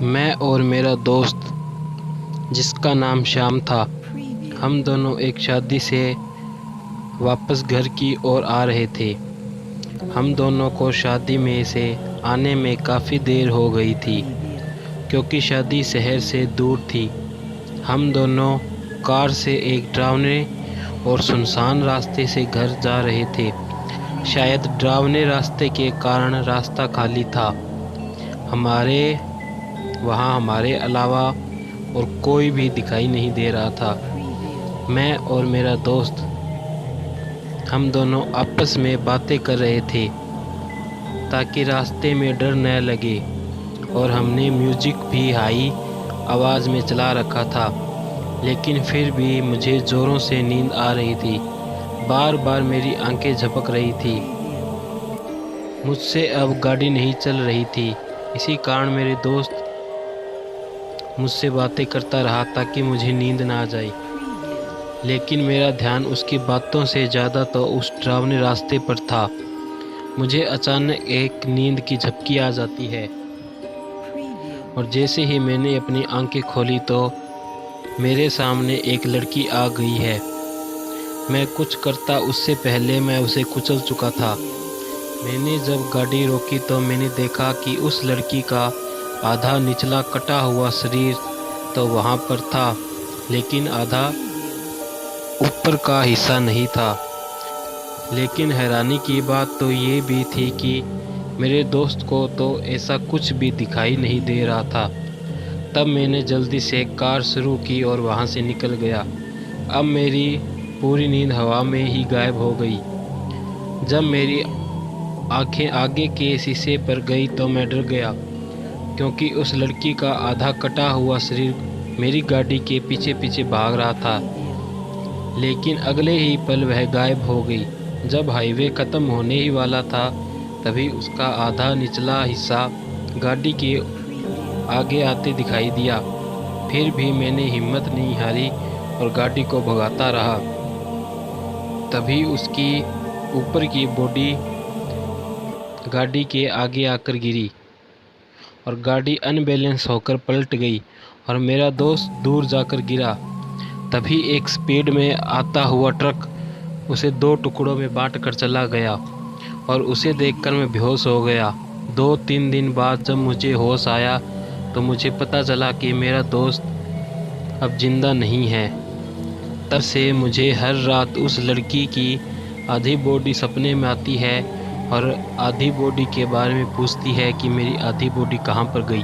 मैं और मेरा दोस्त जिसका नाम श्याम था, हम दोनों एक शादी से वापस घर की ओर आ रहे थे। हम दोनों को शादी में से आने में काफ़ी देर हो गई थी क्योंकि शादी शहर से दूर थी। हम दोनों कार से एक डरावने और सुनसान रास्ते से घर जा रहे थे। शायद डरावने रास्ते के कारण रास्ता खाली था। हमारे अलावा और कोई भी दिखाई नहीं दे रहा था। मैं और मेरा दोस्त हम दोनों आपस में बातें कर रहे थे ताकि रास्ते में डर न लगे, और हमने म्यूजिक भी हाई आवाज़ में चला रखा था। लेकिन फिर भी मुझे ज़ोरों से नींद आ रही थी। बार बार मेरी आंखें झपक रही थी। मुझसे अब गाड़ी नहीं चल रही थी। इसी कारण मेरे दोस्त मुझसे बातें करता रहा ताकि मुझे नींद ना आ जाए। लेकिन मेरा ध्यान उसकी बातों से ज़्यादा तो उस डरावने रास्ते पर था। मुझे अचानक एक नींद की झपकी आ जाती है, और जैसे ही मैंने अपनी आंखें खोली तो मेरे सामने एक लड़की आ गई है। मैं कुछ करता उससे पहले मैं उसे कुचल चुका था। मैंने जब गाड़ी रोकी तो मैंने देखा कि उस लड़की का आधा निचला कटा हुआ शरीर तो वहाँ पर था, लेकिन आधा ऊपर का हिस्सा नहीं था। लेकिन हैरानी की बात तो ये भी थी कि मेरे दोस्त को तो ऐसा कुछ भी दिखाई नहीं दे रहा था। तब मैंने जल्दी से कार शुरू की और वहाँ से निकल गया। अब मेरी पूरी नींद हवा में ही गायब हो गई। जब मेरी आंखें आगे के शीशे पर गई तो मैं डर गया, क्योंकि उस लड़की का आधा कटा हुआ शरीर मेरी गाड़ी के पीछे पीछे भाग रहा था। लेकिन अगले ही पल वह गायब हो गई। जब हाईवे ख़त्म होने ही वाला था तभी उसका आधा निचला हिस्सा गाड़ी के आगे आते दिखाई दिया। फिर भी मैंने हिम्मत नहीं हारी और गाड़ी को भगाता रहा। तभी उसकी ऊपर की बॉडी गाड़ी के आगे आकर गिरी और गाड़ी अनबैलेंस होकर पलट गई और मेरा दोस्त दूर जाकर गिरा। तभी एक स्पीड में आता हुआ ट्रक उसे दो टुकड़ों में बांट कर चला गया, और उसे देखकर मैं बेहोश हो गया। 2-3 दिन बाद जब मुझे होश आया तो मुझे पता चला कि मेरा दोस्त अब जिंदा नहीं है। तब से मुझे हर रात उस लड़की की आधी बॉडी सपने में आती है और आधी बॉडी के बारे में पूछती है कि मेरी आधी बॉडी कहाँ पर गई।